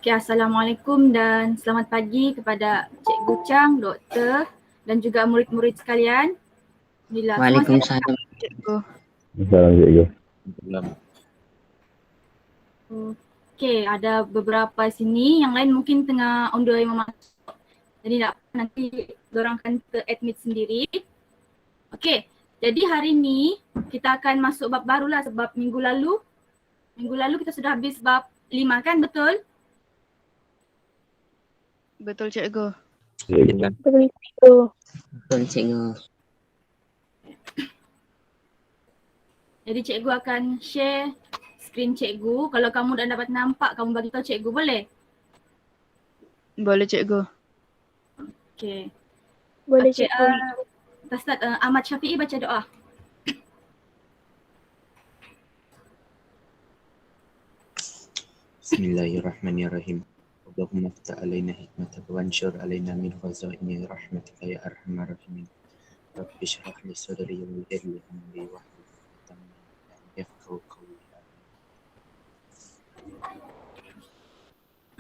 Okey, Assalamualaikum dan selamat pagi kepada Cikgu Chang, Doktor dan juga murid-murid sekalian. Alhamdulillah. Semua sihat? Waalaikumsalam cikgu. Salam cikgu. Okey, ada beberapa sini, yang lain mungkin tengah on the way masuk. Jadi nanti dorang akan ter-admit sendiri. Okey, jadi hari ni kita akan masuk bab barulah sebab minggu lalu kita sudah habis bab 5 kan, betul? Betul cikgu. Cikgu. Betul cikgu. Jadi cikgu akan share skrin cikgu. Kalau kamu dah dapat nampak, kamu bagi tahu cikgu, boleh? Boleh cikgu. Okey. Boleh Okey, cikgu. kita start. Ahmad Syafi'i baca doa. Bismillahirrahmanirrahim. Allahumma ftah alaina hikmataka wanshur alaina min khazaini rahmatika ya arhamar rahimin. Rabbi shrah li sadri wa yassir li amri wahlul 'uqdatam min lisani yafqahu qawli.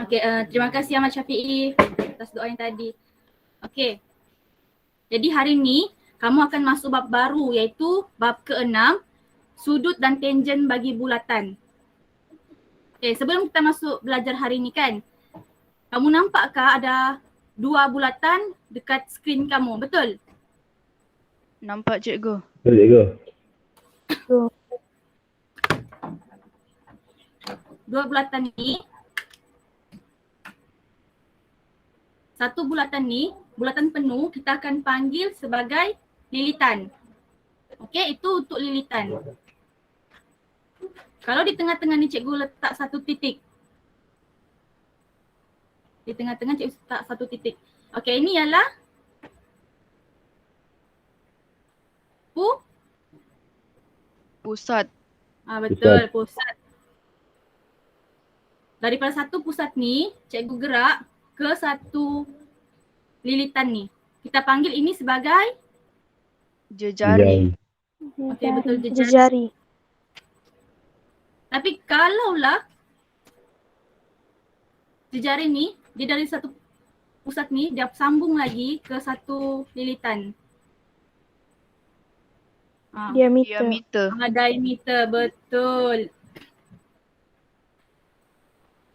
Okey, terima kasih Ahmad Syafi'i atas doa yang tadi. Okey. Jadi hari ni kamu akan masuk bab baru iaitu bab ke-6, sudut dan tangen bagi bulatan. Okey, sebelum kita masuk belajar hari ni kan, kamu nampakkah ada dua bulatan dekat skrin kamu, betul? Nampak cikgu. Betul cikgu. Dua bulatan ni, satu bulatan ni, bulatan penuh kita akan panggil sebagai lilitan. Okey, itu untuk lilitan. Kalau di tengah-tengah ni cikgu letak satu titik. Di tengah-tengah cikgu letak satu titik. Okey, ini ialah Pusat. betul, pusat. Daripada satu pusat ni, cikgu gerak ke satu lilitan ni. Kita panggil ini sebagai Jejari. okey, betul, Jejari. Tapi kalaulah jejari ni dia dari satu pusat ni dia sambung lagi ke satu lilitan. Diameter. Diameter, betul.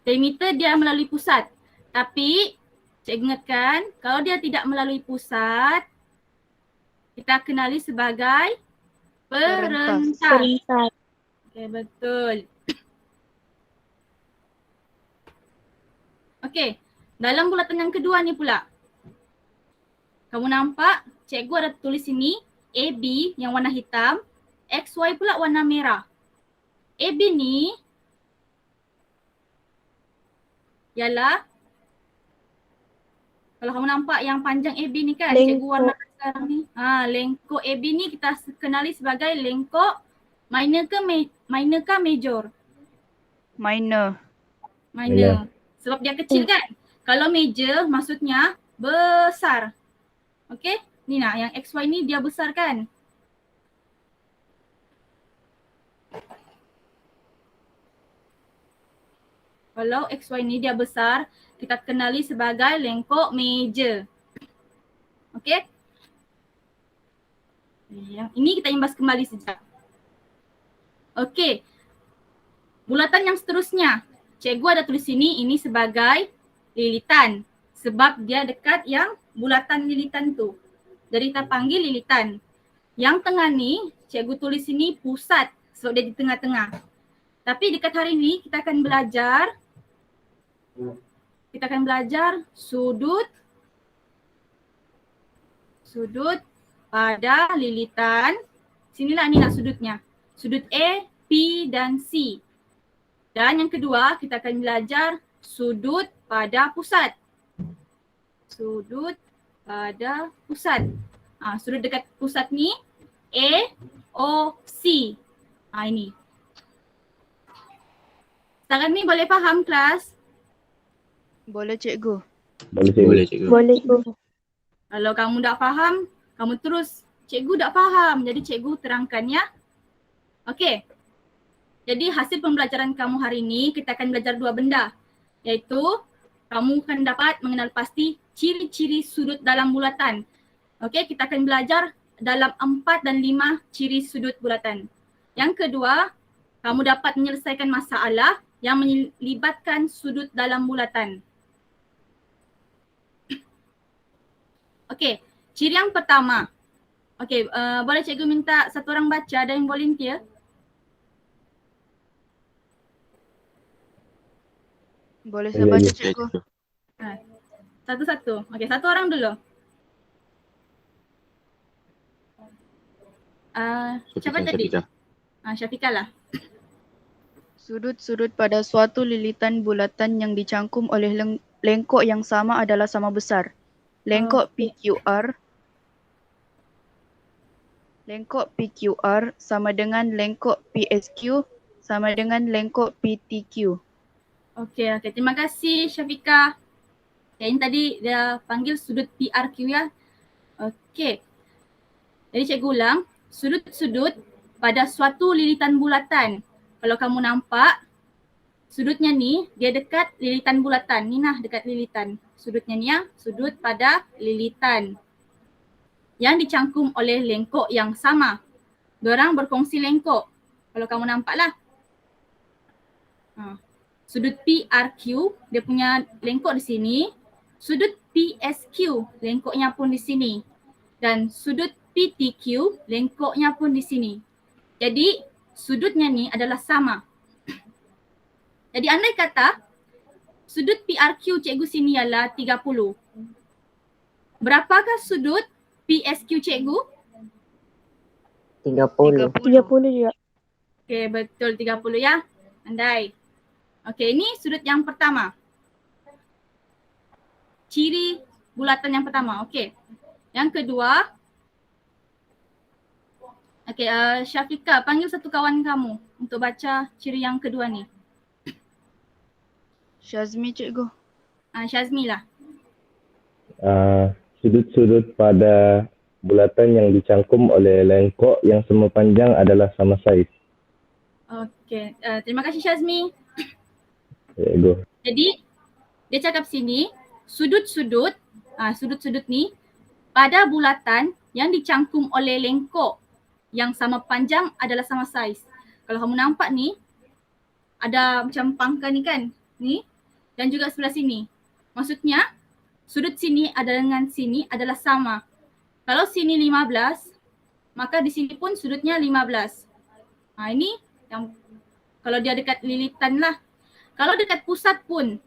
Diameter dia melalui pusat. Tapi cikgu ingatkan kalau dia tidak melalui pusat kita kenali sebagai perentas. Perentas. Okey, betul. Okey, dalam bulatan yang kedua ni pula. Kamu nampak cikgu ada tulis sini AB yang warna hitam, XY pula warna merah. AB ni ialah, kalau kamu nampak yang panjang AB ni kan, cikgu warna sekarang ni. Lengkok AB ni kita kenali sebagai lengkok minor ke major? Minor. Minor. Sebab dia kecil kan? Kalau major maksudnya besar. Okey? Ni nak yang XY ni dia besar kan? Kalau XY ni dia besar, kita kenali sebagai lengkok major. Okey? Yang ini kita imbas kembali sekejap. Okey. Bulatan yang seterusnya. Cikgu ada tulis sini ini sebagai lilitan. Sebab dia dekat yang bulatan lilitan tu. Jadi kita panggil lilitan. Yang tengah ni cikgu tulis sini pusat sebab dia di tengah-tengah. Tapi dekat hari ni kita akan belajar sudut pada lilitan. Sinilah ni nak sudutnya. Sudut A, P dan C. Dan yang kedua kita akan belajar sudut pada pusat. Sudut pada pusat. Sudut dekat pusat ni A, O, C. Ini. Sekarang ni boleh faham kelas? Boleh cikgu. Boleh cikgu. Boleh cikgu. Kalau kamu tak faham, kamu terus cikgu tak faham. Jadi cikgu terangkan ya. Okey. Jadi hasil pembelajaran kamu hari ini kita akan belajar dua benda. iaitu kamu akan dapat mengenal pasti ciri-ciri sudut dalam bulatan. Okey, kita akan belajar dalam 4 dan 5 ciri sudut bulatan. Yang kedua, kamu dapat menyelesaikan masalah yang melibatkan sudut dalam bulatan. Okey, ciri yang pertama. Okey, boleh cikgu minta satu orang baca, ada yang volunteer? Boleh saya baca Ya, cikgu? Satu-satu. Okey, satu orang dulu. Siapa tadi? Syafiqah lah. Sudut-sudut pada suatu lilitan bulatan yang dicangkum oleh lengkok yang sama adalah sama besar. Lengkok PQR sama dengan lengkok PSQ sama dengan lengkok PTQ. Okey, terima kasih Syafiqah. Yang tadi dia panggil sudut PRQ ya. Okey. Jadi cikgu ulang, sudut-sudut pada suatu lilitan bulatan. Kalau kamu nampak sudutnya ni dia dekat lilitan bulatan. Ni nah dekat lilitan. Sudutnya ni ya, sudut pada lilitan yang dicangkum oleh lengkok yang sama. Diorang berkongsi lengkok. Kalau kamu nampak lah. Sudut PRQ dia punya lengkok di sini. Sudut PSQ lengkoknya pun di sini. Dan sudut PTQ lengkoknya pun di sini. Jadi sudutnya ni adalah sama. Jadi andai kata sudut PRQ cikgu sini ialah 30. Berapakah sudut PSQ cikgu? 30 juga. Okey, betul 30 ya. Andai. Okey, ini sudut yang pertama. Ciri bulatan yang pertama. Okey. Yang kedua. Okey, Syafiqah, panggil satu kawan kamu untuk baca ciri yang kedua ni. Syazmi cikgu. Syazmi lah. Sudut-sudut pada bulatan yang dicangkum oleh lengkok yang sama panjang adalah sama saiz. Okey, terima kasih Syazmi. Cikgu. Jadi dia cakap sini sudut-sudut ni pada bulatan yang dicangkum oleh lengkok yang sama panjang adalah sama saiz. Kalau kamu nampak ni ada macam pangkal ni kan, ni dan juga sebelah sini. Maksudnya sudut sini dengan sini adalah sama. Kalau sini 15, maka di sini pun sudutnya 15. Ini yang kalau dia dekat lilitan lah. Kalau dekat pusat pun,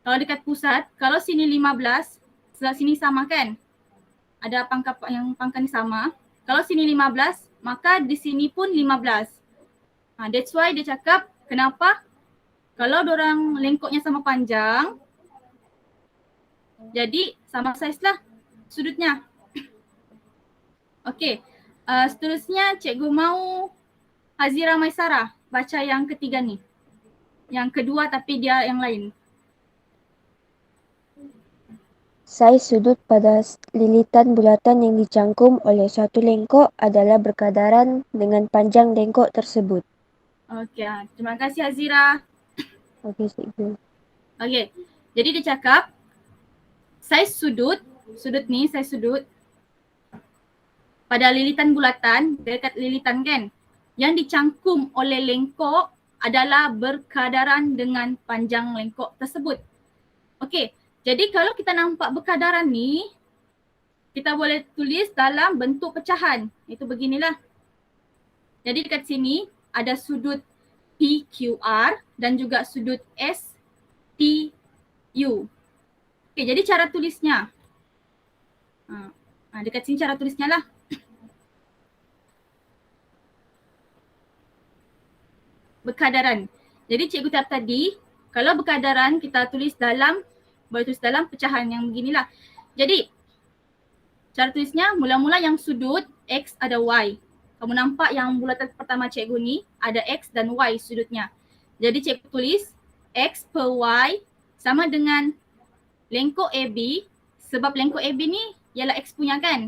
kalau sini 15, sebelah sini sama kan? Ada pangkal yang pangkal ni sama. Kalau sini 15, maka di sini pun 15. That's why dia cakap kenapa kalau dorang lengkoknya sama panjang, jadi sama saiz lah sudutnya. Okey, seterusnya cikgu mau Hazira Maisarah baca yang ketiga ni. Yang kedua tapi dia yang lain. Saiz sudut pada lilitan bulatan yang dicangkum oleh suatu lengkok adalah berkadaran dengan panjang lengkok tersebut. Okey, terima kasih Hazira. Okey, cikgu. Okey, jadi dia cakap saiz sudut pada lilitan bulatan, dekat lilitan kan, yang dicangkum oleh lengkok adalah berkadaran dengan panjang lengkok tersebut. Okey, jadi kalau kita nampak berkadaran ni, kita boleh tulis dalam bentuk pecahan. Itu beginilah. Jadi dekat sini ada sudut PQR dan juga sudut STU. Okey, jadi cara tulisnya. Dekat sini cara tulisnya lah. Berkadaran. Jadi cikgu cakap tadi, kalau berkadaran kita tulis dalam, boleh tulis dalam pecahan yang beginilah. Jadi cara tulisnya mula-mula yang sudut X ada Y. Kamu nampak yang bulatan pertama cikgu ni ada X dan Y sudutnya. Jadi cikgu tulis X per Y sama dengan lengkok AB, sebab lengkok AB ni ialah X punya kan.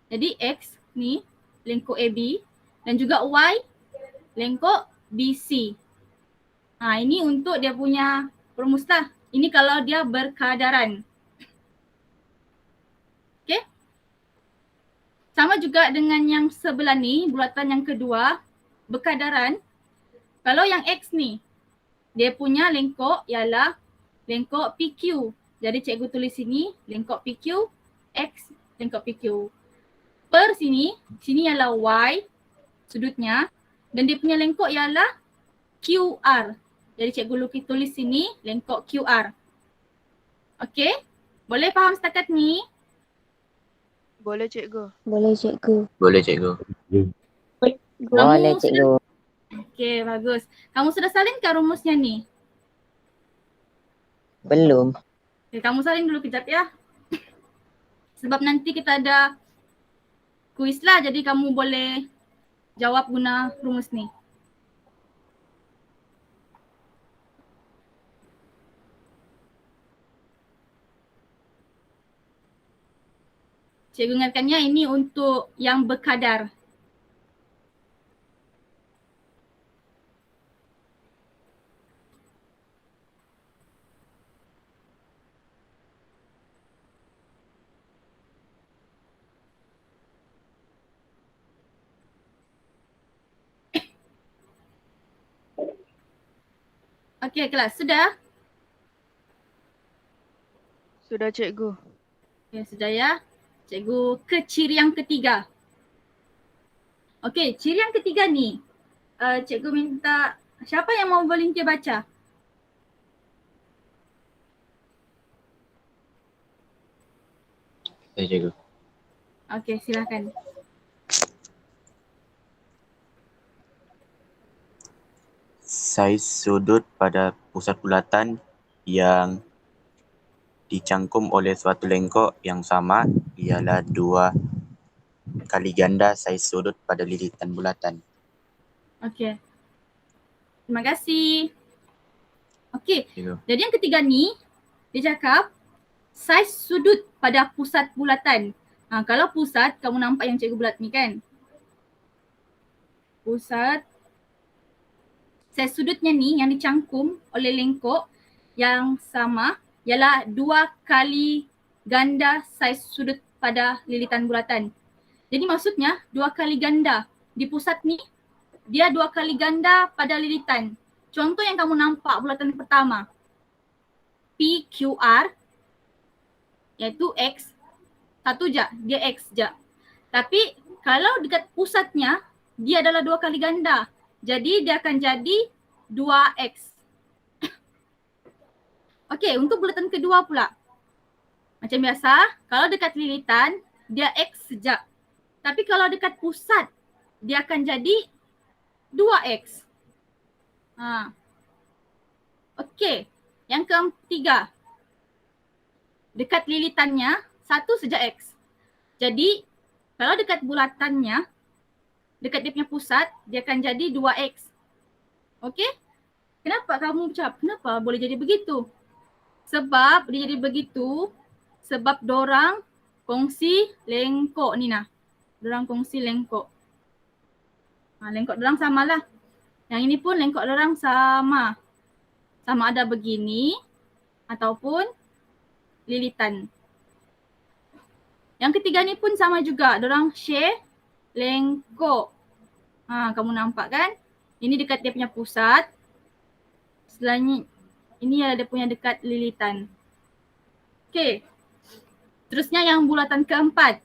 Jadi X ni lengkok AB dan juga Y lengkok BC. Ini untuk dia punya perumus lah. Ini kalau dia berkadaran. Okay. Sama juga dengan yang sebelah ni, bulatan yang kedua, berkadaran. Kalau yang X ni, dia punya lengkok ialah lengkok PQ. Jadi cikgu tulis sini lengkok PQ, X lengkok PQ. Per sini ialah Y sudutnya dan dia punya lengkok ialah QR. Jadi cikgu tulis sini lengkok QR. Okey? Boleh faham setakat ni? Boleh cikgu. Boleh cikgu. Boleh cikgu. Boleh cikgu. Okey, bagus. Kamu sudah salinkan rumusnya ni? Belum. Okay, kamu salin dulu kejap ya. Sebab nanti kita ada kuis lah, jadi kamu boleh jawab guna rumus ni. Cikgu ingatkannya ini untuk yang berkadar. Okey, kelas sudah? Sudah cikgu. Okey, sudah ya. Cikgu ke ciri yang ketiga. Okey, ciri yang ketiga ni. Cikgu minta siapa yang mau volunteer baca? Saya cikgu. Okey, silakan. Saiz sudut pada pusat bulatan yang dicangkum oleh suatu lengkok yang sama ialah 2 kali ganda saiz sudut pada lilitan bulatan. Okey. Terima kasih. Okey, Cikgu. jadi yang ketiga ni dia cakap saiz sudut pada pusat bulatan. Kalau pusat, kamu nampak yang cikgu bulat ni kan? Pusat. Saiz sudutnya ni yang dicangkum oleh lengkok yang sama ialah 2 kali ganda saiz sudut pada lilitan bulatan. Jadi maksudnya 2 kali ganda. Di pusat ni dia 2 kali ganda pada lilitan. Contoh yang kamu nampak bulatan pertama. PQR iaitu X. Satu je, dia X je. Tapi kalau dekat pusatnya dia adalah 2 kali ganda. Jadi dia akan jadi 2X. Okey, untuk bulatan kedua pula. Macam biasa, kalau dekat lilitan dia X sejak. Tapi kalau dekat pusat dia akan jadi 2X. Okey, yang ketiga. Dekat lilitannya satu sejak X. Jadi kalau dekat bulatannya, dekat dia punya pusat, dia akan jadi 2X. Okey? Kenapa kamu ucap? Kenapa boleh jadi begitu? Sebab dia jadi begitu, sebab dorang kongsi lengkok ni nah. Dorang kongsi lengkok. Lengkok dorang samalah. Yang ini pun lengkok dorang sama. Sama ada begini ataupun lilitan. Yang ketiga ni pun sama juga. Dorang share lengkok. Kamu nampak kan? Ini dekat dia punya pusat. Setelahnya ini adalah dia punya dekat lilitan. Okey. Terusnya yang bulatan keempat.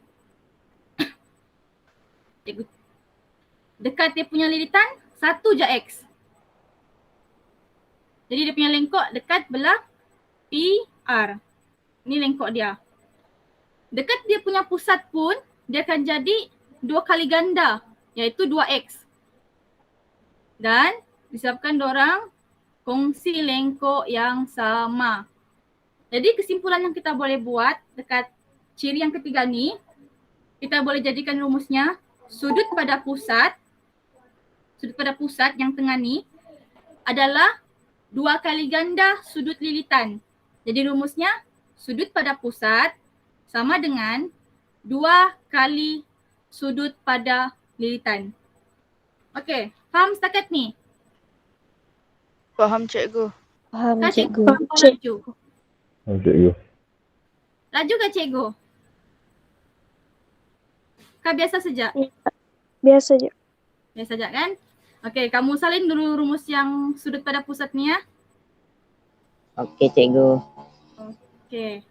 Dekat dia punya lilitan, satu je X. Jadi dia punya lengkok dekat belah PR. Ini lengkok dia. Dekat dia punya pusat pun, dia akan jadi 2 kali ganda, iaitu 2X. Dan disebabkan dorang kongsi lengkok yang sama. Jadi kesimpulan yang kita boleh buat dekat ciri yang ketiga ni, kita boleh jadikan rumusnya sudut pada pusat yang tengah ni adalah 2 kali ganda sudut lilitan. Jadi rumusnya sudut pada pusat sama dengan 2 kali sudut pada lilitan. Okey, faham setakat ni? Faham cikgu. Paham, Kak cikgu. cikgu laju? Cikgu. Laju ke cikgu? Kak biasa saja? Biasa je. Biasa saja kan? Okey, kamu salin dulu rumus yang sudut pada pusat ni ya. Okey, cikgu. Okey.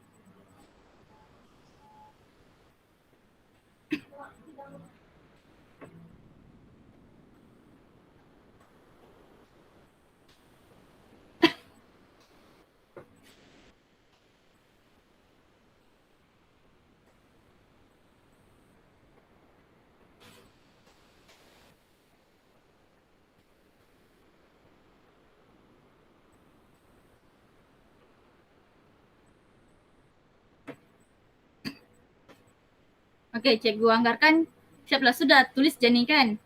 Okey, cikgu anggarkan siaplah sudah tulis je ni kan?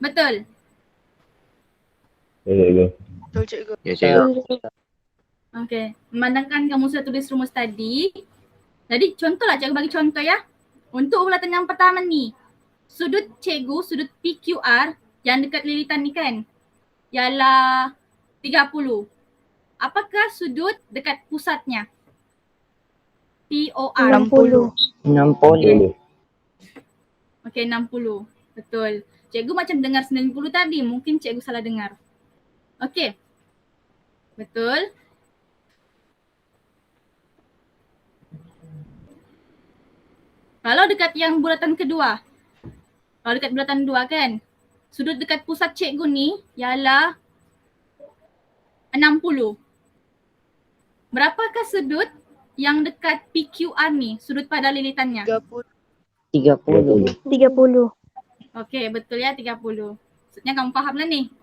Betul? Ya, cikgu. Betul, cikgu. Ya, cikgu. Okey, memandangkan kamu sudah tulis rumus tadi. Jadi contohlah cikgu bagi contoh ya. Untuk bulatan yang pertama ni, sudut cikgu, sudut PQR yang dekat lilitan ni kan, ialah 30. Apakah sudut dekat pusatnya? POR. 60. 60. Okey, 60. Betul. Cikgu macam dengar 90 tadi. Mungkin cikgu salah dengar. Okey. Betul. Kalau dekat yang bulatan kedua. Kalau dekat bulatan kedua kan, sudut dekat pusat cikgu ni ialah 60. Berapakah sudut yang dekat PQR ni, sudut pada lilitannya? 30. 30. 30. Okey, betul ya 30. Maksudnya kamu faham lah ni.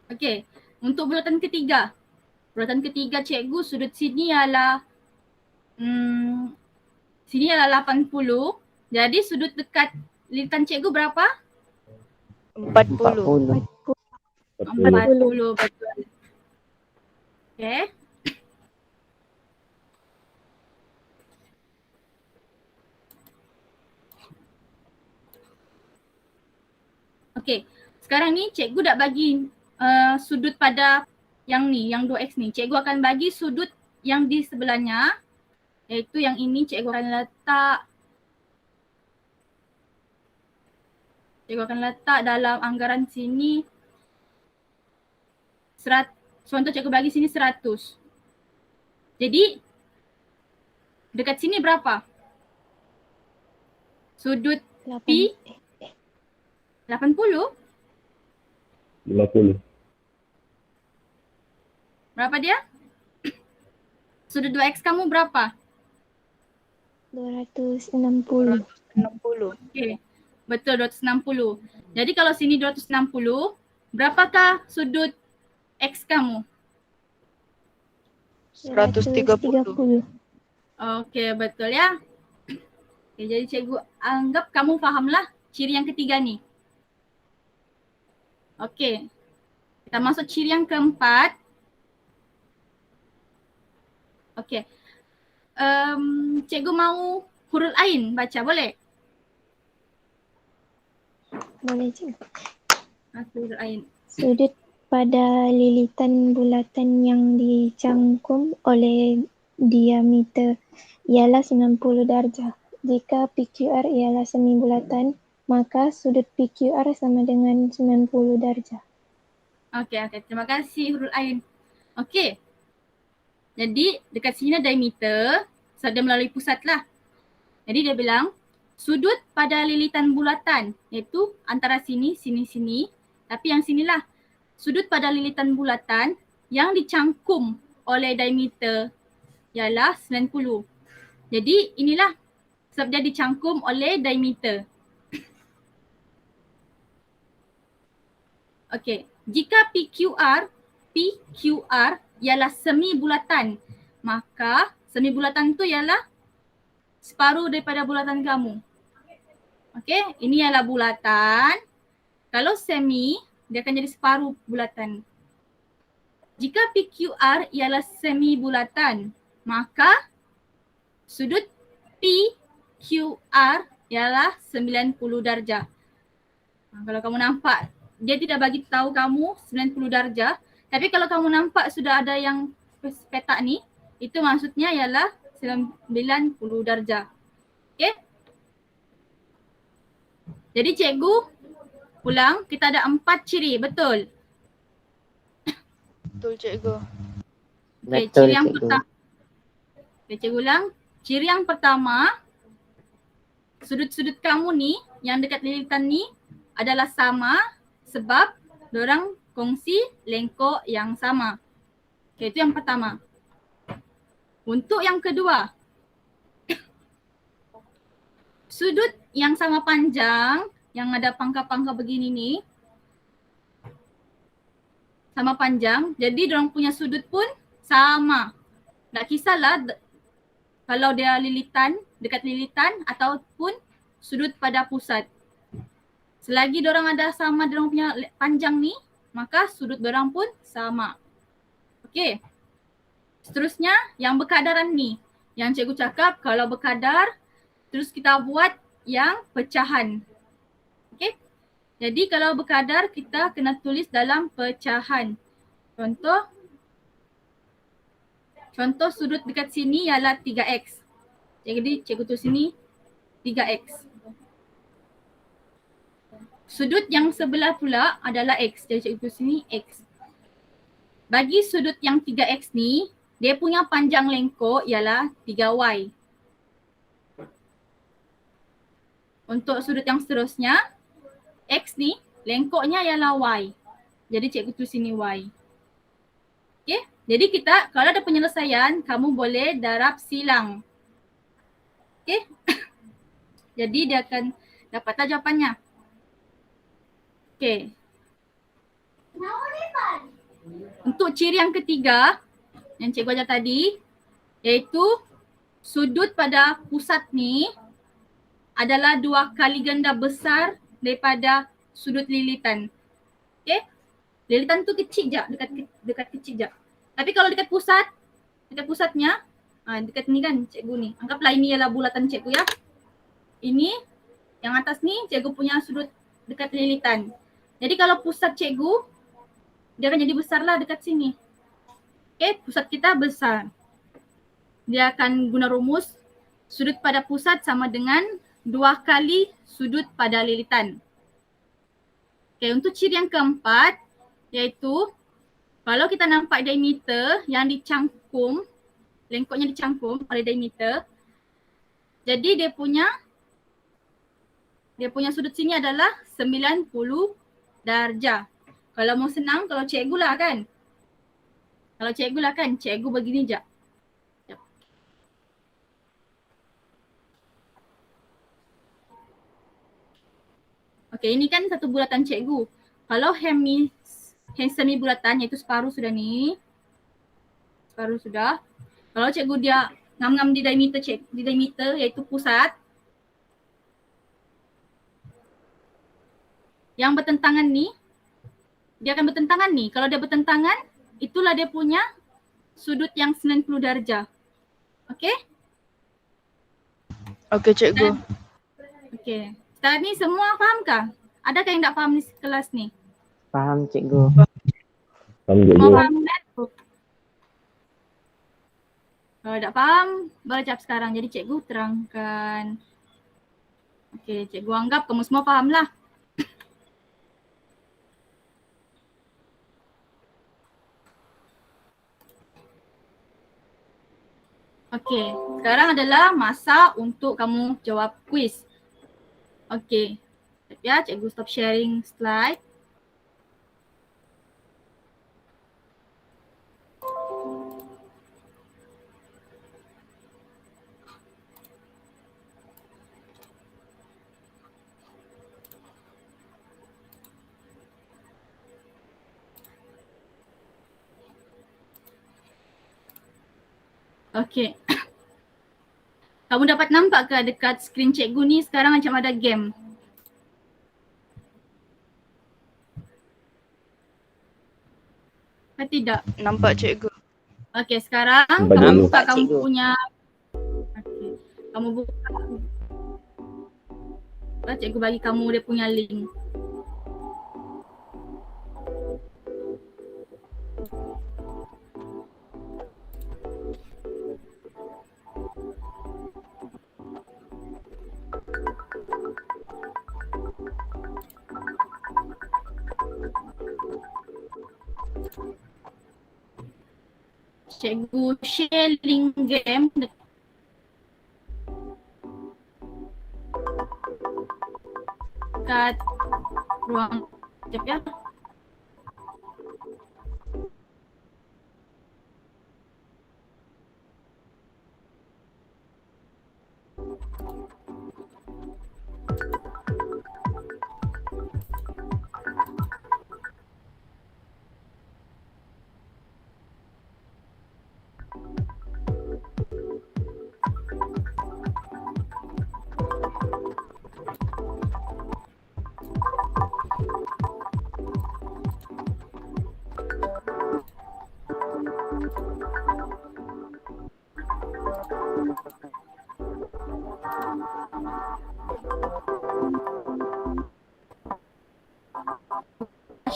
Okey, untuk bulatan ketiga. Bulatan ketiga cikgu sudut sini ialah sini ialah 80. Jadi sudut dekat lilitan cikgu berapa? 40. 40, betul. Okey. Okey, sekarang ni cikgu dah bagi sudut pada yang ni, yang 2x ni. Cikgu akan bagi sudut yang di sebelahnya, iaitu yang ini cikgu akan letak dalam anggaran sini contoh cikgu bagi sini 100. Jadi dekat sini berapa? Sudut P 80. 50. Berapa dia? Sudut 2x kamu berapa? 260. 60. Okey. Betul 260. Jadi kalau sini 260, berapakah sudut x kamu? 130. Okey, betul ya. Okey, jadi cikgu anggap kamu fahamlah ciri yang ketiga ni. Okey. Kita masuk ciri yang keempat. Okey. Cikgu mau huruf ain baca, boleh? Boleh, cikgu. Huruf ain. Sudut pada lilitan bulatan yang dicangkum oleh diameter ialah 90 darjah. Jika PQR ialah semi bulatan, maka sudut PQR sama dengan 90 darjah. Okey. Terima kasih huruf ain. Okey. Jadi dekat sini ada diameter, so dia melalui pusat lah. Jadi dia bilang sudut pada lilitan bulatan, iaitu antara sini, sini. Tapi yang sinilah. Sudut pada lilitan bulatan yang dicangkum oleh diameter ialah 90. Jadi inilah sebab dia dicangkum oleh diameter. Okey, jika PQR ialah semi bulatan, maka semi bulatan tu ialah separuh daripada bulatan kamu. Okey, ini ialah bulatan. Kalau semi, dia akan jadi separuh bulatan. Jika PQR ialah semi bulatan, maka sudut P PQR ialah 90 darjah. Kalau kamu nampak, dia tidak bagi tahu kamu 90 darjah. Tapi kalau kamu nampak sudah ada yang petak ni, itu maksudnya ialah 90 darjah. Okay? Jadi cikgu ulang, kita ada 4 ciri, betul? Betul cikgu. Okay, Betul, ciri yang cikgu. pertama. Okay, cikgu ulang. Ciri yang pertama, sudut-sudut kamu ni, yang dekat lilitan ni adalah sama sebab diorang kongsi lengkok yang sama. Okay, itu yang pertama. Untuk yang kedua, sudut yang sama panjang, yang ada pangkal-pangkal begini ni, sama panjang, jadi diorang punya sudut pun sama. Tak kisahlah kalau dia lilitan, dekat lilitan ataupun sudut pada pusat. Selagi diorang ada sama diorang punya panjang ni, maka sudut diorang pun sama. Okey. Seterusnya yang berkadaran ni. Yang cikgu cakap kalau berkadar, terus kita buat yang pecahan. Okey. Jadi kalau berkadar kita kena tulis dalam pecahan. Contoh sudut dekat sini ialah 3x. Jadi cikgu tulis sini 3x. Sudut yang sebelah pula adalah x. Jadi cikgu tulis sini x. Bagi sudut yang 3x ni, dia punya panjang lengkok ialah 3y. Untuk sudut yang seterusnya, x ni lengkoknya ialah y. Jadi cikgu tulis sini y. Okay. Jadi kita kalau ada penyelesaian, kamu boleh darab silang. Okay. Jadi dia akan dapat jawapannya. Okay. Untuk ciri yang ketiga, yang cikgu ajar tadi, iaitu sudut pada pusat ni adalah 2 kali ganda besar daripada sudut lilitan. Okay. Lilitan tu kecil je, dekat kecil je. Tapi kalau dekat pusatnya, dekat ni kan cikgu ni. Anggaplah ini ialah bulatan cikgu ya. Ini, yang atas ni cikgu punya sudut dekat lilitan. Jadi kalau pusat cikgu, dia akan jadi besar lah dekat sini. Okay, pusat kita besar. Dia akan guna rumus sudut pada pusat sama dengan 2 kali sudut pada lilitan. Okay, untuk ciri yang keempat, iaitu kalau kita nampak diameter yang dicangkum, lengkoknya dicangkum oleh diameter, jadi dia punya sudut sini adalah 90 darjah. Kalau mau senang, kalau cikgu lah kan. Cikgu begini je. Okey, ini kan satu bulatan cikgu. Kalau semi bulatan iaitu separuh sudah ni. Separuh sudah. Kalau cikgu dia ngam-ngam di diameter iaitu pusat. Yang bertentangan ni, dia akan bertentangan ni. Kalau dia bertentangan, itulah dia punya sudut yang 90 darjah. Okey? Okey cikgu. Okey. Sekarang ni semua fahamkah? Adakah yang tak faham di kelas ni? Faham cikgu. Faham Semua cikgu. faham kan? Kalau tak faham, boleh jawab sekarang. Jadi cikgu terangkan. Okey, cikgu anggap kamu semua faham lah. Okey, sekarang adalah masa untuk kamu jawab kuis. Okey, sekejap ya, cikgu stop sharing slide. Okey. Kamu dapat nampak ke dekat skrin cikgu ni sekarang macam ada game? Atau tidak? Nampak cikgu. Okey, sekarang Nampak kamu dulu. buka kamu Cikgu. punya. Okey. Kamu buka Cikgu bagi kamu dia punya link. Cikgu share link game dekat ruang chat ya.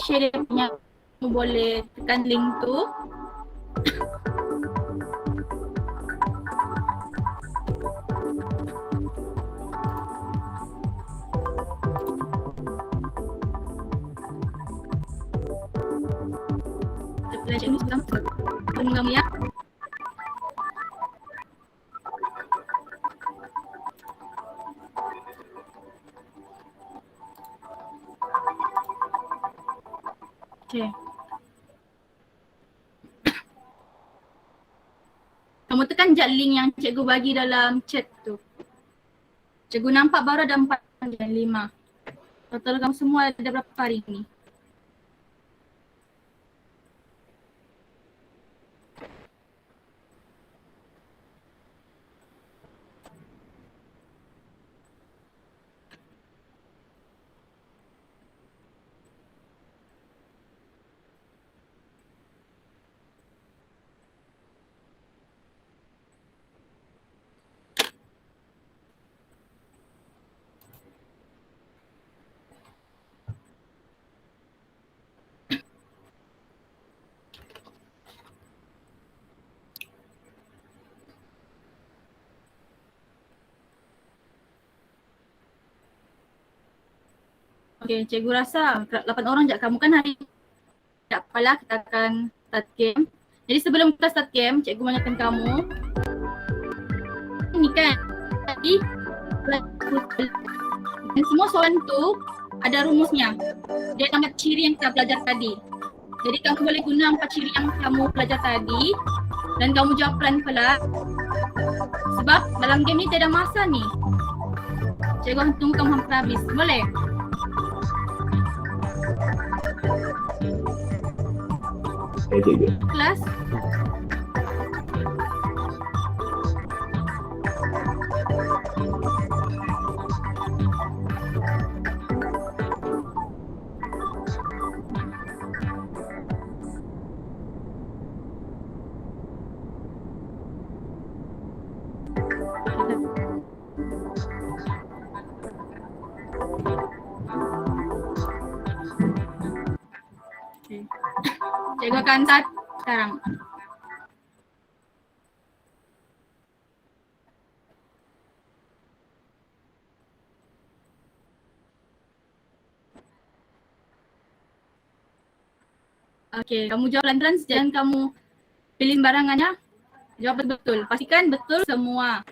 Share dia punya, kamu boleh tekan link tu. Cikgu sedang tunggu ya. Okay. Kamu tekan je link yang cikgu bagi dalam chat tu. Cikgu nampak baru ada 4 dan 5. Total kamu semua ada berapa hari ni? Okay, cikgu rasa 8 orang je kamu kan hari ni. Tak apalah, kita akan start game. Jadi sebelum kita start game, cikgu mengingatkan kamu. Ni kan, tadi dan semua soalan tu ada rumusnya. Dia nama ciri yang kita belajar tadi. Jadi kamu boleh guna 4 ciri yang kamu belajar tadi dan kamu jawab pelan-pelan. Sebab dalam game ni tiada masa ni. Cikgu akan tunggu kamu hampir habis. Boleh? Cikgu. Kelas? Okay. Cikgu akan start sekarang. Okay, kamu jawab pelan-pelan, jangan kamu pilih barangannya. Jawab betul-betul. Pastikan betul semua.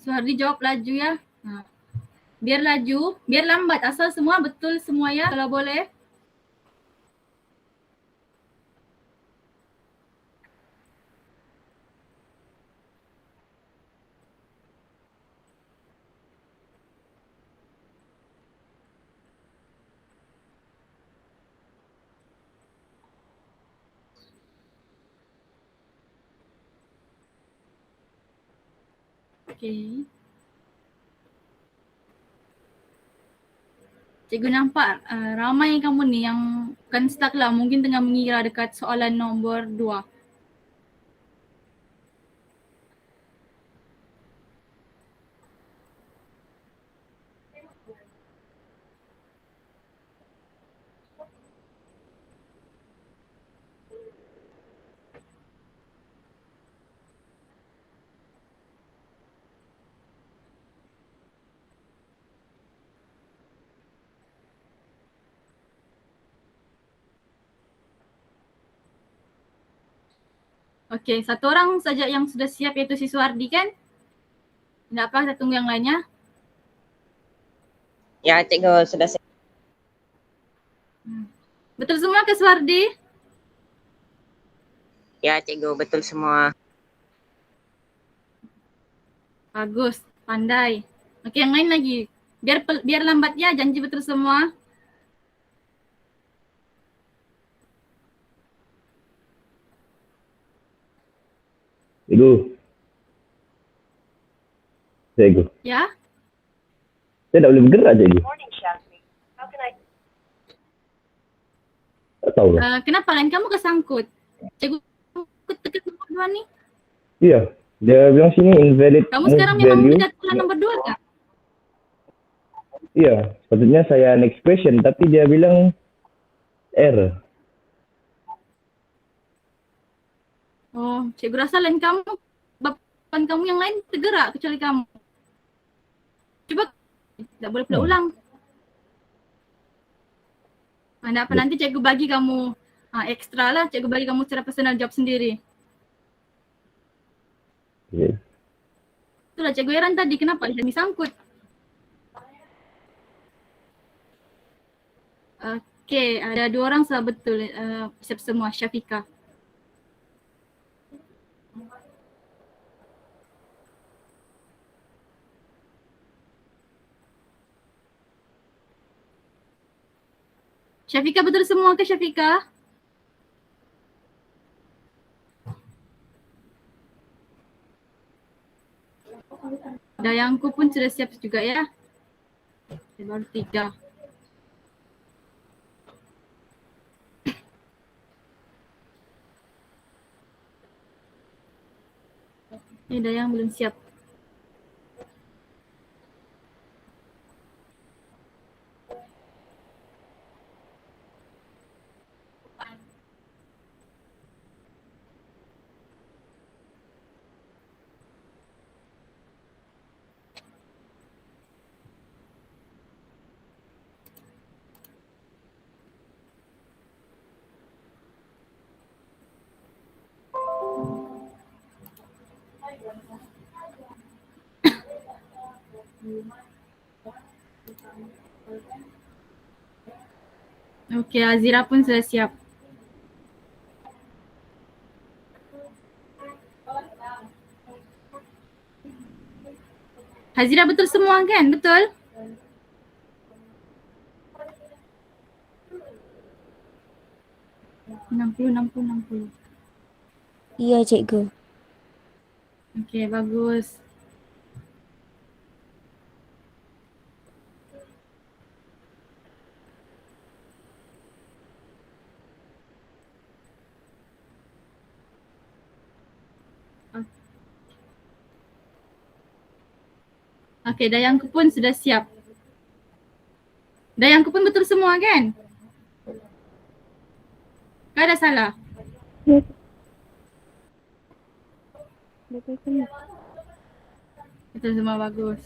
Suhardi jawab laju ya. Biar laju, biar lambat. Asal semua betul semua ya kalau boleh. Okay. Cikgu nampak ramai kamu ni yang bukan stuck lah. Mungkin tengah mengira dekat soalan nombor 2. Okey, satu orang saja yang sudah siap iaitu si Suhardi kan? Tidak apa, kita tunggu yang lainnya. Ya, cikgu sudah siap. Betul semua ke Suhardi? Ya, cikgu betul semua. Bagus, pandai. Okey, yang lain lagi. Biar lambat ya, janji betul semua. Cikgu. Ya? Saya tak boleh bergerak, cikgu. Tak tahu lah. Kenapa lain kamu kesangkut? Cikgu tekan nombor 2 ni. Iya, dia bilang sini invalid Kamu move sekarang memang value. tidak tulis nombor 2 tak? Iya, sepatutnya saya next question tapi dia bilang error. Oh, cikgu rasa lain kamu, bapan kamu yang lain tergerak kecuali kamu. Cuba, tak boleh pula ulang. Ada apa nanti cikgu bagi kamu ekstra lah, cikgu bagi kamu secara personal jawab sendiri. Okay. Itulah cikgu heran tadi kenapa dia sangkut. Okey, ada 2 orang salah betul, siap semua, Syafiqah. Syafiqah betul semua ke Syafiqah? Dayangku pun sudah siap juga ya. Okay, baru 3. Dayang belum siap. Okey, Azira pun sudah siap. Hazira betul semua kan? Betul? enam puluh. Iya, cikgu. Okey, bagus. Okey, Dayangku pun sudah siap. Dayangku pun betul semua kan? Kau ada salah? Betul semua. Betul semua, bagus.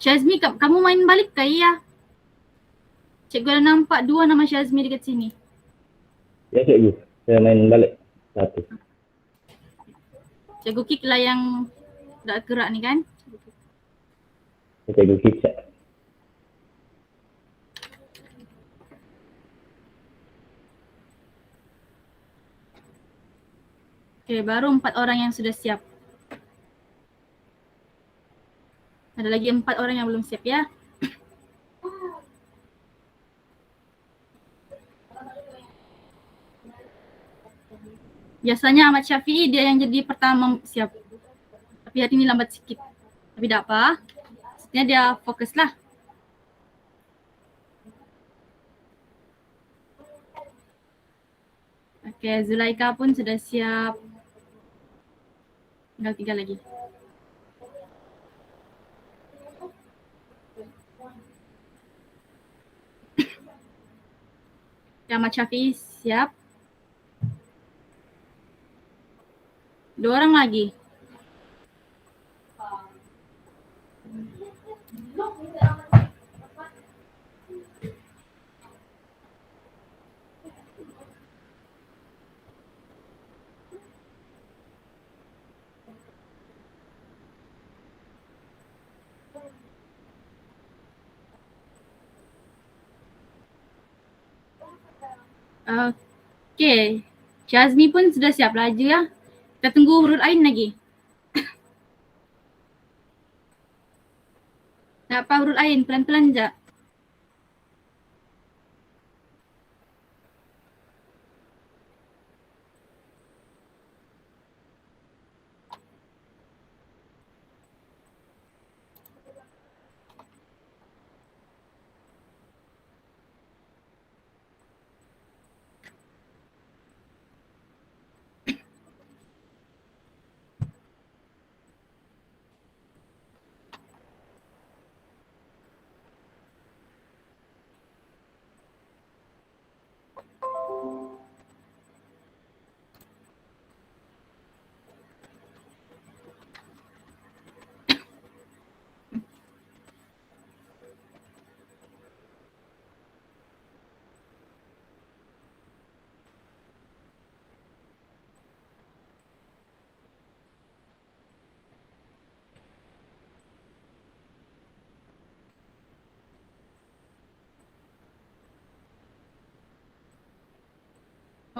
Syazmi, kamu main balik ke? Iya. Cikgu ada nampak 2 nama Syazmi dekat sini. Ya cikgu, saya main balik 1. Cikgu kick lah yang tak gerak ni kan. Cikgu kicap. Okay, baru 4 orang yang sudah siap. Ada lagi 4 orang yang belum siap ya. Biasanya Ahmad Syafi'i dia yang jadi pertama siap. Tapi hari ini lambat sikit. Tapi tak apa. Maksudnya dia fokus lah. Okay, Zulaika pun sudah siap. Tinggal 3 lagi. Ahmad Syafi'i siap. 2 orang lagi. Okay. Syazmi pun sudah siap laju ya. Kita tunggu huruf Ain lagi. Tak apa huruf Ain, pelan-pelan je.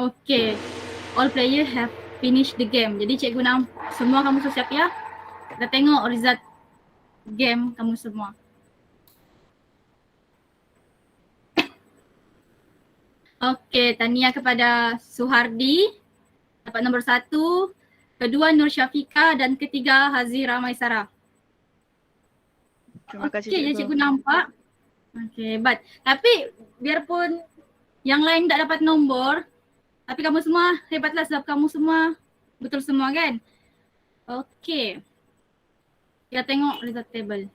Okay, all player have finished the game. Jadi cikgu semua kamu sudah siap ya? Kita tengok result game kamu semua. Okay, tahniah kepada Suhardi dapat nombor 1, kedua Nur Syafika dan ketiga Hazira Maisara. Terima kasih Okay, jadi cikgu nampak. Okay, hebat. Tapi biarpun yang lain tak dapat nombor, tapi kamu semua hebatlah sebab kamu semua betul semua kan? Okay. Kita tengok result table.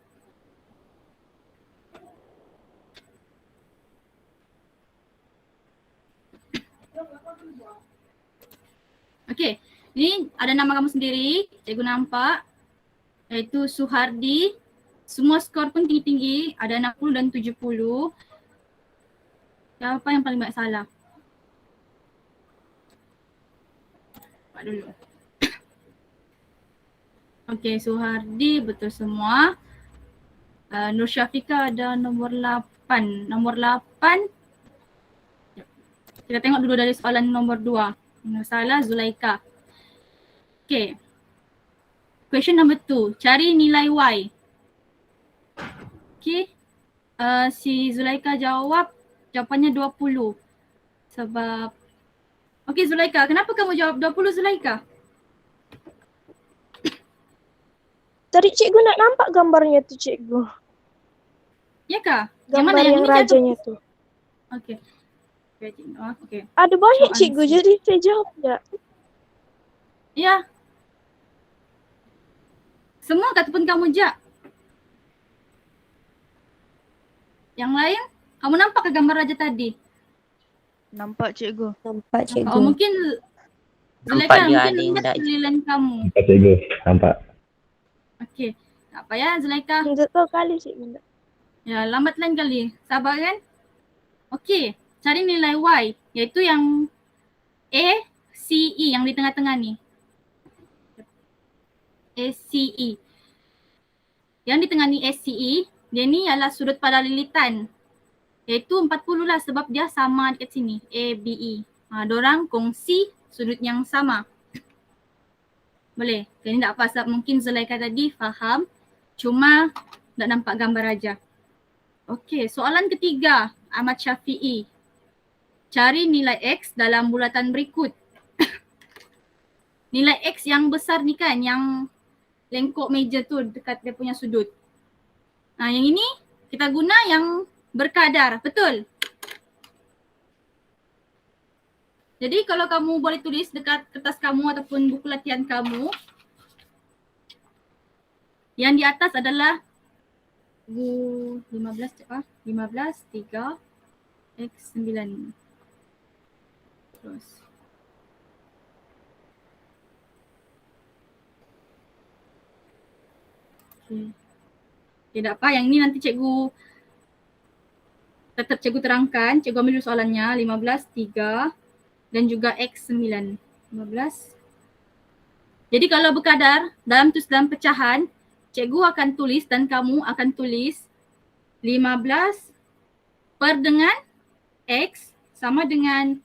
Okay, ni ada nama kamu sendiri, cikgu nampak. Iaitu Suhardi. Semua skor pun tinggi-tinggi, ada 60 dan 70. Siapa yang paling banyak salah? Dulu. Okay, Suhardi betul semua. Nur Syafika ada nomor 8. Nomor 8. Kita tengok dulu dari soalan nomor 2. Yang salah Zulaika. Okay. Question number 2. Cari nilai Y. Okay. Si Zulaika jawapannya 20. Sebab okey Zulaika, kenapa kamu jawab 20 Zulaika? Tadi cikgu nak nampak gambarnya tu cikgu. Ya kah? Gambar mana yang ini rajanya tu. Okey. Okey. Ada banyak Soalan cikgu jadi saya jawab tak? Ya. Semua ataupun kamu je? Yang lain? Kamu nampak ke gambar raja tadi? Nampak cikgu. Nampak Oh, cikgu. mungkin Nampak Zulaika dia mungkin ada yang lihat tak. kelilan kamu. Nampak cikgu, nampak. Okey. Tak payah Zulaika. Betul kali cikgu. Ya, lambat lain kali. Sabar kan? Okey, cari nilai Y iaitu yang ACE yang di tengah-tengah ni. ACE. Yang di tengah ni ACE, dia ni ialah sudut pada lilitan. Iaitu 40 lah sebab dia sama dekat sini. ABE. Diorang kongsi sudut yang sama. Boleh? Ini tak apa sebab mungkin Zulaika tadi faham. Cuma tak nampak gambar aja. Okey, soalan ketiga. Ahmad Syafi'i. Cari nilai X dalam bulatan berikut. Nilai X yang besar ni kan, yang lengkok meja tu dekat dia punya sudut. Yang ini kita guna yang berkadar, betul? Jadi kalau kamu boleh tulis dekat kertas kamu ataupun buku latihan kamu, yang di atas adalah 15 3 X 9. Terus. Okay, tak apa. Yang ni nanti cikgu tetap cikgu terangkan. Cikgu ambil dulu soalannya. 15, 3 dan juga X 9. 15. Jadi kalau berkadar dalam pecahan, cikgu akan tulis dan kamu akan tulis 15 per dengan X sama dengan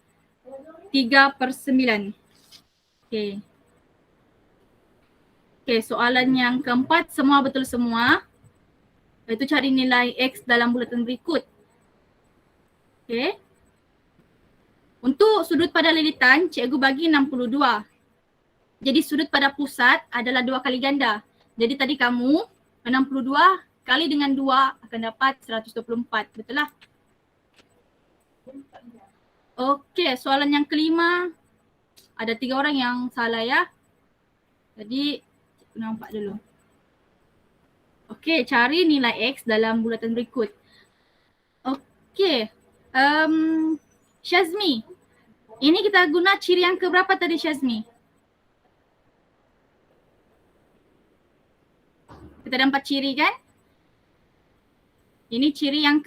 3/9. Okay. Okay, soalan yang keempat semua betul semua. Iaitu cari nilai X dalam bulatan berikut. Okay. Untuk sudut pada lilitan, cikgu bagi 62. Jadi sudut pada pusat adalah 2 kali ganda. Jadi tadi kamu 62 kali dengan 2 akan dapat 124. Betul lah? Okey, soalan yang kelima. Ada 3 orang yang salah ya. Jadi nampak dulu. Okey, cari nilai X dalam bulatan berikut. Okey. Syazmi. Ini kita guna ciri yang keberapa tadi Syazmi? Kita ada 4 ciri kan? Ini ciri yang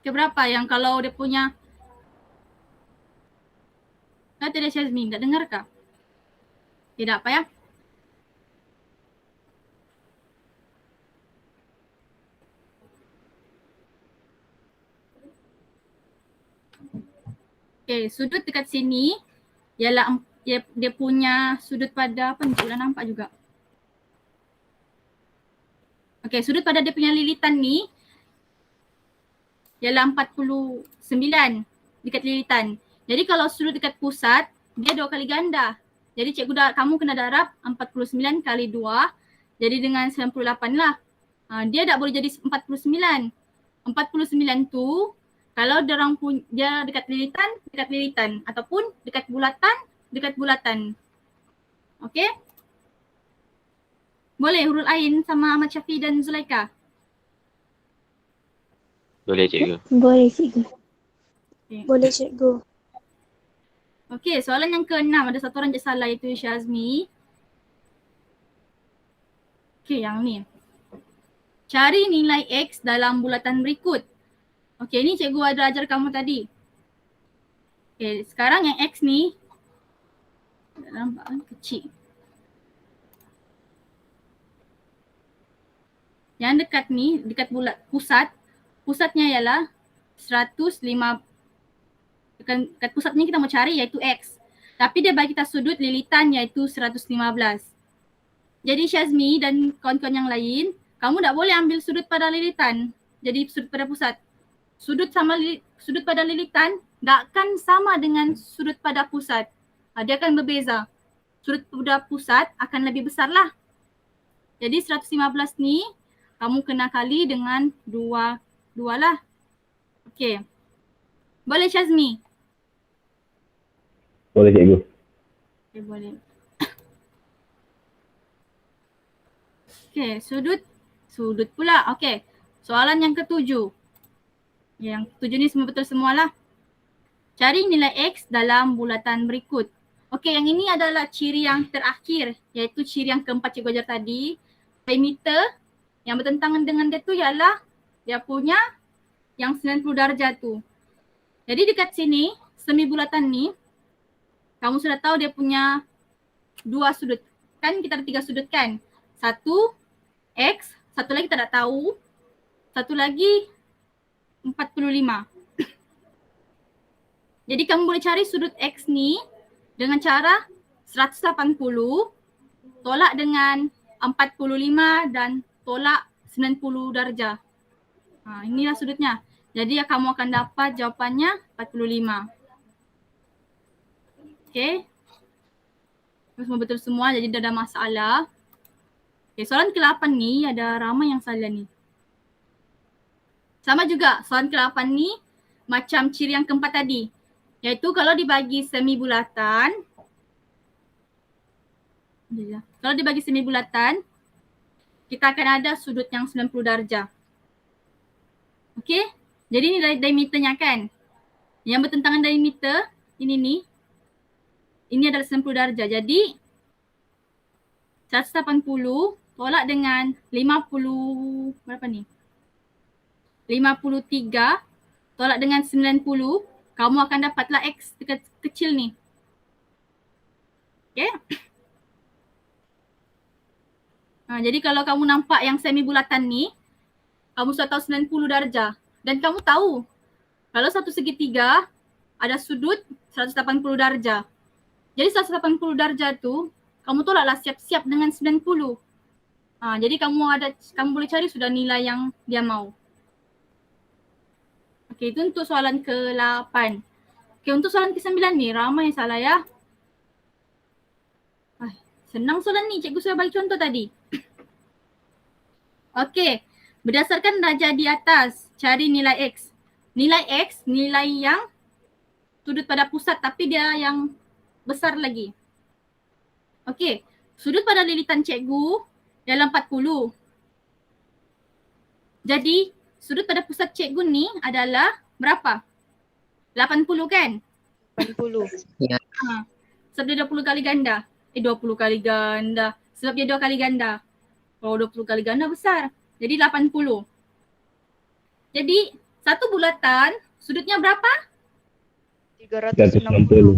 keberapa yang kalau dia punya tidak Syazmi, tak dengar kah? Tidak apa ya? Okay, sudut dekat sini ialah dia punya sudut pada apa ni? Sudah nampak juga. Okay, sudut pada dia punya lilitan ni ialah 49 dekat lilitan. Jadi kalau sudut dekat pusat, dia 2 kali ganda. Jadi kamu kena darab 49 kali 2. Jadi dengan 98 lah. Dia tak boleh jadi 49. 49 tu kalau dia dekat lilitan ataupun dekat bulatan. Okey? Boleh Hurul Ain sama Ahmad Syafi'i dan Zulaika? Boleh cikgu. Boleh cikgu. Okay. Boleh cikgu. Okey, soalan yang ke-6 ada satu orang je salah iaitu Syazmi. Okey, yang ni. Cari nilai X dalam bulatan berikut. Okey, ni cikgu ada ajar kamu tadi. Okey, sekarang yang X ni nampak kan kecil. Yang dekat ni, dekat pusatnya ialah 105. Dekat pusatnya kita mau cari iaitu X. Tapi dia bagi kita sudut lilitan iaitu 115. Jadi Syazmi dan kawan-kawan yang lain, kamu tak boleh ambil sudut pada lilitan. Jadi sudut pada pusat. Sudut pada lilitan tak akan sama dengan sudut pada pusat. Dia akan berbeza. Sudut pada pusat akan lebih besar lah. Jadi 115 ni kamu kena kali dengan 2 lah. Okey. Boleh Syazmi? Boleh cikgu. Okay, boleh. Okay, sudut pula. Okay, soalan yang ke-7. Yang ke-7 ni semua betul semualah. Cari nilai X dalam bulatan berikut. Okey, yang ini adalah ciri yang terakhir, iaitu ciri yang keempat cikgu ajar tadi. Diameter yang bertentangan dengan dia tu ialah dia punya yang 90 darjah tu. Jadi dekat sini, semi bulatan ni, kamu sudah tahu dia punya dua sudut. Kan kita ada 3 sudut kan? Satu X, satu lagi kita tak tahu. Satu lagi 45. Jadi kamu boleh cari sudut X ni dengan cara 180 tolak dengan 45 dan tolak 90 darjah. Inilah sudutnya. Jadi kamu akan dapat jawapannya 45. Okey. Semua betul semua, jadi tidak ada masalah. Okey, soalan ke-8 ni ada ramai yang salah ni. Sama juga soalan ke-8 ni macam ciri yang keempat tadi. Iaitu kalau dibagi semi bulatan, kita akan ada sudut yang 90 darjah. Okey? Jadi ni diameternya kan. Yang bertentangan diameter, ini adalah 90 darjah. Jadi 180 tolak dengan 50, berapa ni? 53 tolak dengan 90, kamu akan dapatlah X kecil ni. Okay. Jadi kalau kamu nampak yang semi bulatan ni, kamu sudah tahu 90 darjah. Dan kamu tahu kalau satu segitiga ada sudut 180 darjah. Jadi 180 darjah tu kamu tolaklah siap-siap dengan 90. Jadi kamu boleh cari sudah nilai yang dia mau. Okey, itu untuk soalan ke-8. Okey, untuk soalan ke-9 ni ramai yang salah ya. Senang soalan ni, cikgu sudah bagi contoh tadi. Okey, berdasarkan darjah di atas, cari nilai X. Nilai X, nilai yang sudut pada pusat tapi dia yang besar lagi. Okey, sudut pada lilitan cikgu dalam 40. Jadi, sudut pada pusat cikgu ni adalah berapa? 80 kan? 80. Ya. Sebab dia 20 kali ganda. 20 kali ganda. Sebab dia 2 kali ganda. Kalau 20 kali ganda besar. Jadi 80. Jadi satu bulatan sudutnya berapa? 360.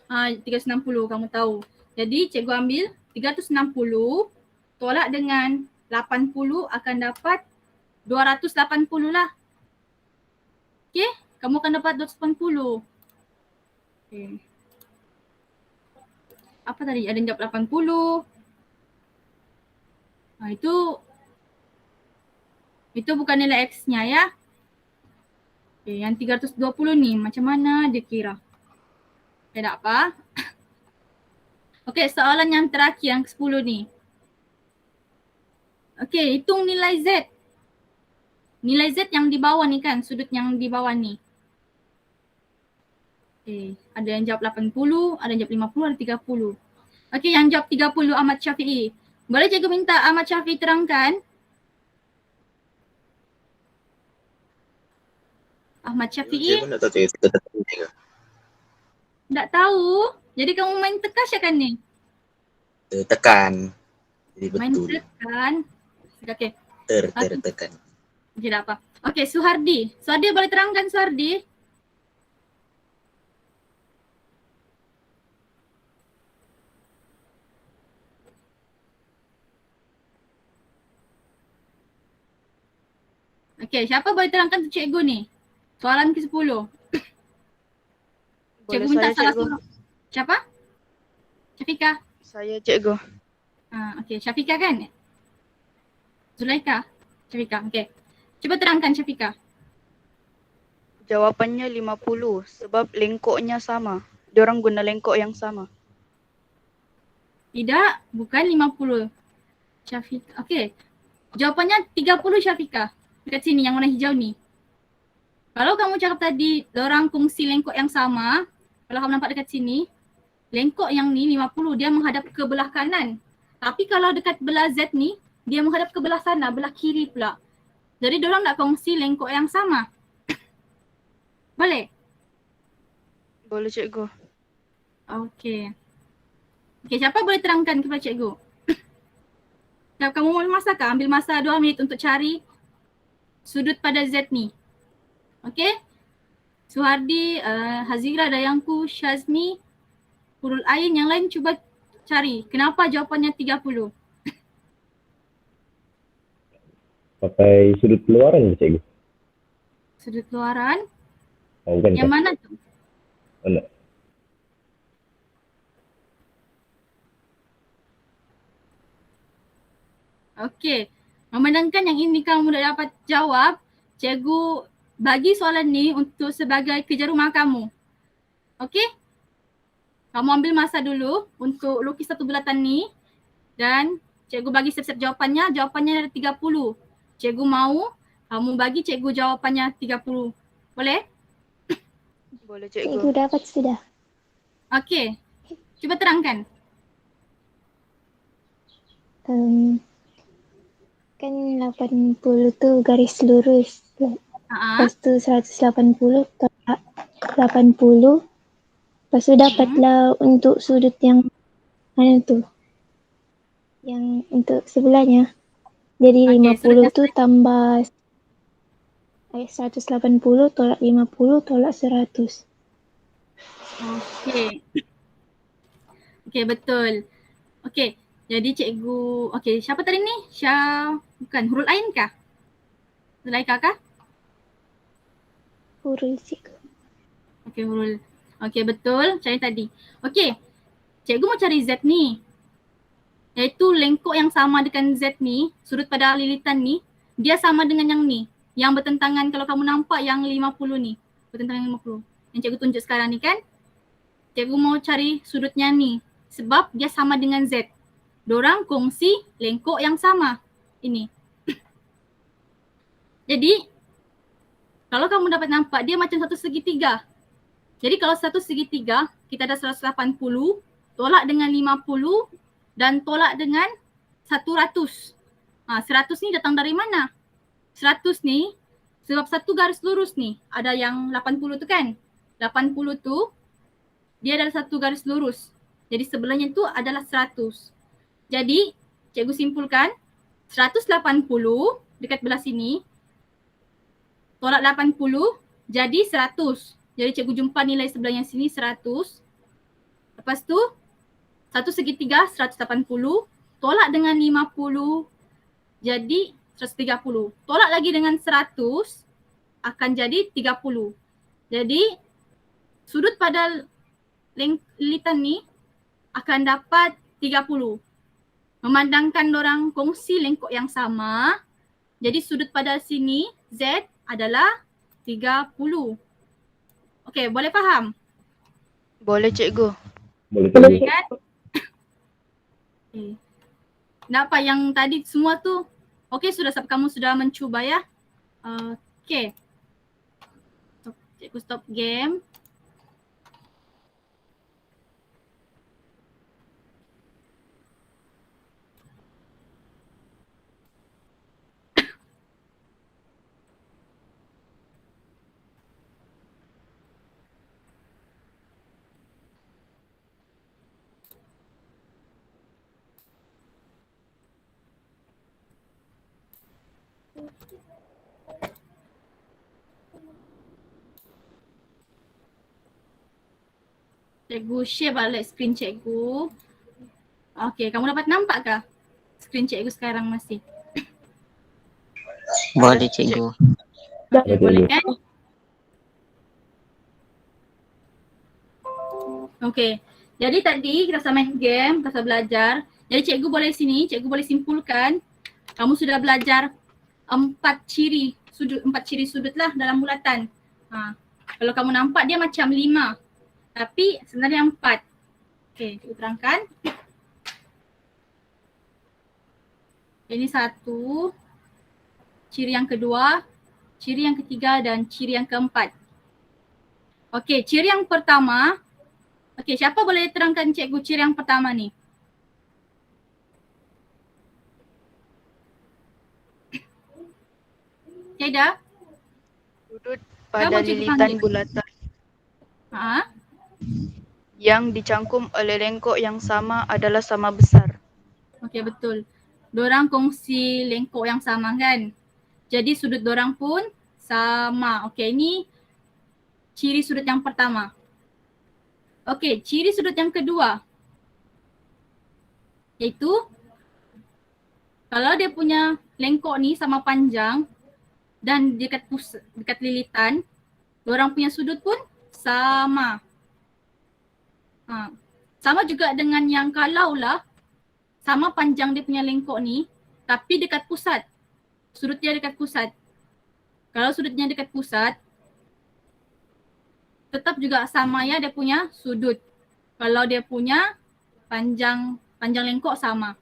360 kamu tahu. Jadi cikgu ambil 360 tolak dengan 80 akan dapat 280 lah. Okay, kamu akan dapat 280. Okay. Apa tadi? Ada yang jawab 80. Itu bukan nilai X-nya ya. Okay, yang 320 ni macam mana dia kira? Okay, tak apa. Okay, soalan yang terakhir yang ke-10 ni. Okay, hitung nilai Z. Nilai Z yang di bawah ni kan, sudut yang di bawah ni. Okay, ada yang jawab 80, ada yang jawab 50, ada 30. Okay, yang jawab 30 Ahmad Syafi'i. Boleh cikgu minta Ahmad Syafi'i terangkan? Ahmad Syafi'i? Saya pun tak tahu kita Tak tahu. Jadi kamu main tekasyakan ni? tekan. Jadi Main betul. tekan. Okay. Tertekan. Okay, tak apa. Okay, Suhardi. Suhardi boleh terangkan Suhardi? Okay, siapa boleh terangkan tu cikgu ni? Soalan ke-10. Cikgu Boleh minta saya, salah cikgu. seorang. Siapa? Syafika. Saya cikgu. Okay, Syafika kan? Zulaika. Syafika, okay. Cuba terangkan Syafika. Jawapannya 50 sebab lengkoknya sama. Diorang guna lengkok yang sama. Tidak, bukan 50. Syafika, okay. Jawapannya 30 Syafika. Dekat sini yang warna hijau ni. Kalau kamu cakap tadi diorang kongsi lengkok yang sama, kalau kamu nampak dekat sini, lengkok yang ni 50 dia menghadap ke belah kanan. Tapi kalau dekat belah Z ni, dia menghadap ke belah sana, belah kiri pula. Jadi diorang nak kongsi lengkok yang sama. Boleh? Boleh cikgu. Okay. Okey, siapa boleh terangkan kepada cikgu? Kalau kamu mau masa kah? Ambil masa 2 minit untuk cari sudut pada Z ni. Okey? Suhardi, Hazira, Dayangku, Syazmi, Hurul Ain, yang lain cuba cari. Kenapa jawapannya 30? Pakai sudut keluaran cikgu. Sudut luaran. Oh, bukan Yang kah? mana tu? Mana? Okey. Memandangkan yang ini kamu dah dapat jawab, cikgu bagi soalan ni untuk sebagai kerja rumah kamu. Okey? Kamu ambil masa dulu untuk lukis satu bulatan ni dan cikgu bagi siap-siap jawapannya. Jawapannya ada 30. Cikgu mahu kamu bagi cikgu jawapannya 30. Boleh? Boleh Cikgu cikgu. dapat sudah. Okey. Cuba terangkan. Kan 80 tu garis lurus. Lepas tu 180 tolak 80. Lepas tu dapatlah untuk sudut yang mana tu? Yang untuk sebelahnya. Jadi Okey, 50 tu tambah 180 tolak 50 tolak 100. Okey. Okey, betul. Okey, jadi cikgu, okey, siapa tadi ni? Bukan, Hurul Ain kah? Zulaikha kah? Hurul cikgu. Okey, Hurul. Okey, betul. Cari tadi. Okey, cikgu mau cari Z ni. Iaitu lengkok yang sama dengan Z ni, sudut pada lilitan ni, dia sama dengan yang ni. Yang bertentangan, kalau kamu nampak yang 50 ni. Bertentangan 50. Yang cikgu tunjuk sekarang ni kan. Cikgu mau cari sudutnya ni. Sebab dia sama dengan Z. Dorang kongsi lengkok yang sama. Ini. Jadi, kalau kamu dapat nampak, dia macam satu segitiga. Jadi kalau satu segitiga, kita ada 180, tolak dengan 50 dan tolak dengan 100. 100 ni datang dari mana? 100 ni, sebab satu garis lurus ni, ada yang 80 tu kan? 80 tu, dia adalah satu garis lurus. Jadi sebelahnya tu adalah 100. Jadi, cikgu simpulkan 180 dekat belah sini, tolak 80 jadi 100. Jadi cikgu jumpa nilai sebelahnya sini 100. Lepas tu, satu segitiga 180, tolak dengan 50 jadi 130. Tolak lagi dengan 100 akan jadi 30. Jadi, sudut pada lilitan ni akan dapat 30. Memandangkan dorang kongsi lengkok yang sama, jadi sudut pada sini Z adalah 30. Okey, boleh faham? Boleh cikgu. Boleh Boleh cikgu. kan? Okay. Nampak yang tadi semua tu? Okey, sudah kamu sudah mencuba ya? Okey. Cikgu stop game. Cikgu share balik screen cikgu. Okey, kamu dapat nampak kah screen cikgu sekarang masih? Boleh cikgu. Boleh Boleh cikgu. kan? Okey. Jadi tadi kita sama main game, kita belajar. Jadi cikgu boleh sini, cikgu boleh simpulkan kamu sudah belajar 4 ciri sudut lah dalam bulatan. Kalau kamu nampak dia macam 5. Tapi sebenarnya 4. Okey, cikgu terangkan. Ini 1, ciri yang kedua, ciri yang ketiga dan ciri yang keempat. Okey, ciri yang pertama. Okey, siapa boleh terangkan cikgu ciri yang pertama ni? Tiada? Sudut pada lilitan bulatan yang dicangkum oleh lengkok yang sama adalah sama besar. Okey, betul. Dorang kongsi lengkok yang sama kan? Jadi sudut dorang pun sama. Okey, ini ciri sudut yang pertama. Okey, ciri sudut yang kedua iaitu kalau dia punya lengkok ni sama panjang dan dekat lilitan, dorang punya sudut pun sama. Sama juga dengan yang kalaulah sama panjang dia punya lengkok ni tapi dekat pusat. Sudut dia dekat pusat. Kalau sudutnya dekat pusat, tetap juga sama ya dia punya sudut. Kalau dia punya panjang lengkok sama.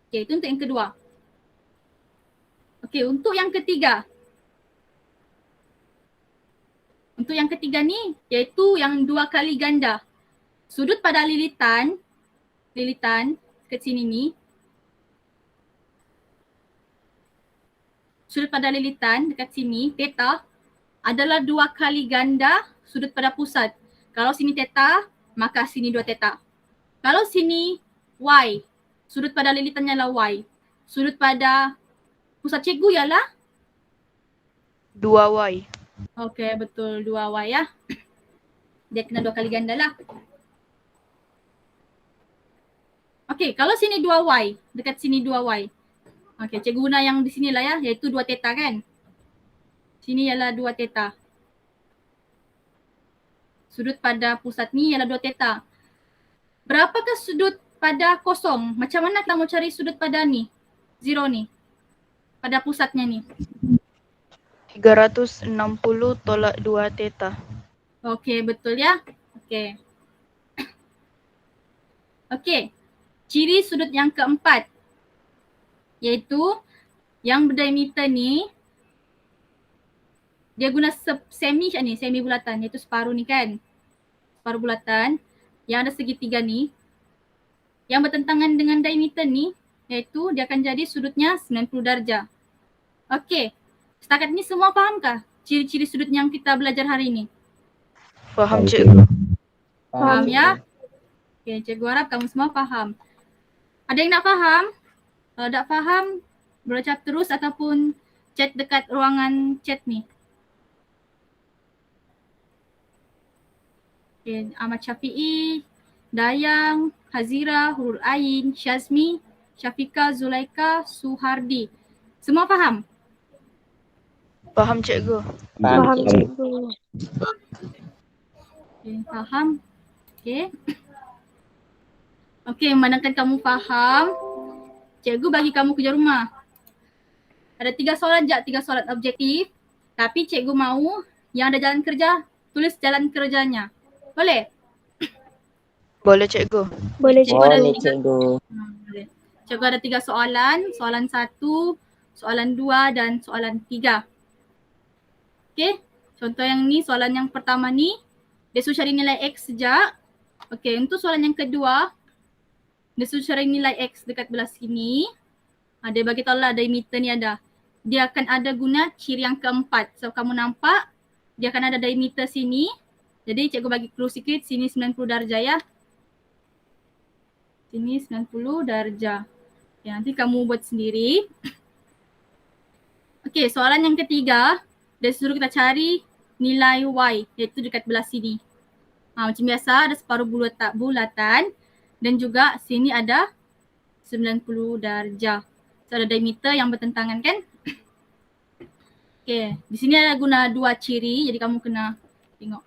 Okey, itu untuk yang kedua. Okey, untuk yang ketiga. Untuk yang ketiga ni iaitu yang 2 kali ganda. Sudut pada lilitan dekat sini ni. Sudut pada lilitan dekat sini, theta adalah 2 kali ganda sudut pada pusat. Kalau sini theta, maka sini 2 theta. Kalau sini y, sudut pada lilitannya adalah y. Sudut pada pusat cikgu ialah 2y. okey, betul 2y ya. Dia kena 2 kali ganda lah. Okey, kalau sini 2y, dekat sini 2y. Okey, cikgu guna yang di sini lah ya, iaitu 2 theta kan. Sini ialah 2 theta. Sudut pada pusat ni ialah 2 theta. Berapakah sudut pada kosong? Macam mana kita mau cari sudut pada ni? Zero ni. Pada pusatnya ni. 360 tolak 2 theta. Okey, betul ya. Okey. Okey. Ciri sudut yang keempat iaitu yang berdiameter ni dia guna semi bulatan iaitu separuh ni kan. Separuh bulatan yang ada segitiga ni yang bertentangan dengan diameter ni iaitu dia akan jadi sudutnya 90 darjah. Okey. Setakat ni semua fahamkah ciri-ciri sudut yang kita belajar hari ini? Faham cikgu? Faham ya? Okey, cikgu harap kamu semua faham. Ada yang nak faham? Kalau tak faham, boleh chat terus ataupun chat dekat ruangan chat ni. Okay, Ahmad Syafi'i, Dayang, Hazira, Hurul Ain, Syazmi, Syafika, Zulaika, Suhardi. Semua faham? Faham cikgu? Faham cikgu. Okay, faham? Okay. Okay, memandangkan kamu faham, cikgu bagi kamu kerja rumah. Ada 3 soalan je, 3 soalan objektif. Tapi cikgu mahu yang ada jalan kerja, tulis jalan kerjanya. Boleh? Boleh cikgu. Boleh Cikgu ada cikgu. tiga. Boleh. Cikgu ada 3 soalan. Soalan 1, soalan 2 dan soalan 3. Okey. Contoh yang ni, soalan yang pertama ni, dia suruh cari nilai X sejak. Okey, untuk soalan yang kedua, dia suruh cari nilai X dekat belah sini. Dia bagi tahu lah diameter ni ada. Dia akan ada guna ciri yang keempat. So kamu nampak, dia akan ada diameter sini. Jadi cikgu bagi clue sikit, sini 90 darjah ya. Sini 90 darjah. Okay, nanti kamu buat sendiri. Okey, soalan yang ketiga, dia suruh kita cari nilai Y, iaitu dekat belah sini. Macam biasa ada separuh bulatan dan juga sini ada 90 darjah. So ada diameter yang bertentangan kan? Okey, di sini ada guna 2 ciri, jadi kamu kena tengok.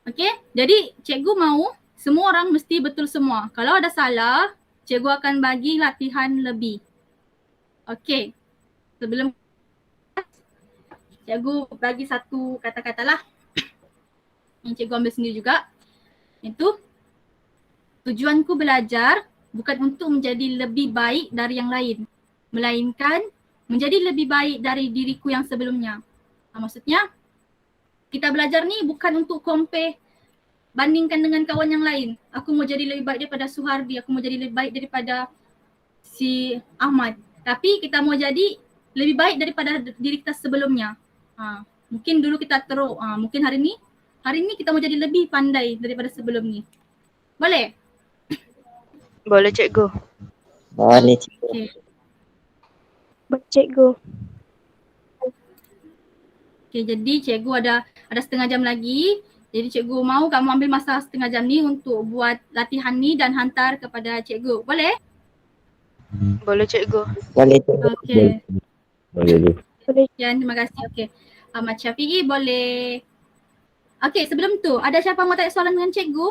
Okey, jadi cikgu mahu semua orang mesti betul semua. Kalau ada salah, cikgu akan bagi latihan lebih. Okey, sebelum cikgu bagi satu kata-kata lah. Yang cikgu ambil sendiri juga. Itu, tujuanku belajar bukan untuk menjadi lebih baik dari yang lain. Melainkan menjadi lebih baik dari diriku yang sebelumnya. Maksudnya, kita belajar ni bukan untuk compare, bandingkan dengan kawan yang lain. Aku mau jadi lebih baik daripada Suhardi, aku mau jadi lebih baik daripada si Ahmad. Tapi kita mau jadi lebih baik daripada diri kita sebelumnya. Mungkin dulu kita teruk, mungkin hari ni hari ni kita mau jadi lebih pandai daripada sebelum ni. Boleh? Boleh cikgu. Boleh cikgu. Okey. Baik cikgu. Okey, jadi cikgu ada setengah jam lagi. Jadi cikgu mau kamu ambil masa setengah jam ni untuk buat latihan ni dan hantar kepada cikgu. Boleh? Boleh cikgu. Boleh cikgu. Okey. Boleh tu. Boleh. Sekian, terima kasih. Okey. Ahmad Syafi'i boleh. Okey, sebelum tu ada siapa mau tanya soalan dengan cikgu?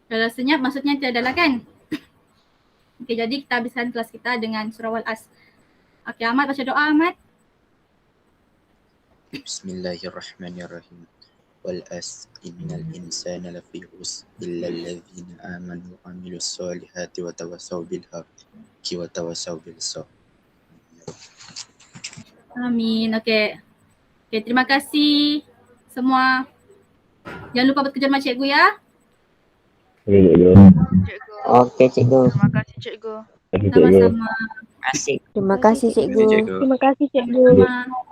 Kalau senyap maksudnya tiada lah kan? Okey, jadi kita habiskan kelas kita dengan surah Wal-As. Okey, Ahmad baca doa Ahmad. Bismillahirrahmanirrahim. Wal as innal insana lafi khusr illa alladhina amanu wa amilus solihati wa tawassaw bil haqqi wa tawassaw bil sabr. Amin. Okey. Okey, terima kasih semua. Jangan lupa bekerja sama cikgu ya. Okey, cikgu. Cikgu. Okey cikgu. Terima kasih cikgu. Terima kasih, cikgu. Sama-sama. Asik. Terima kasih cikgu. Cikgu. Terima kasih cikgu. Sama-sama.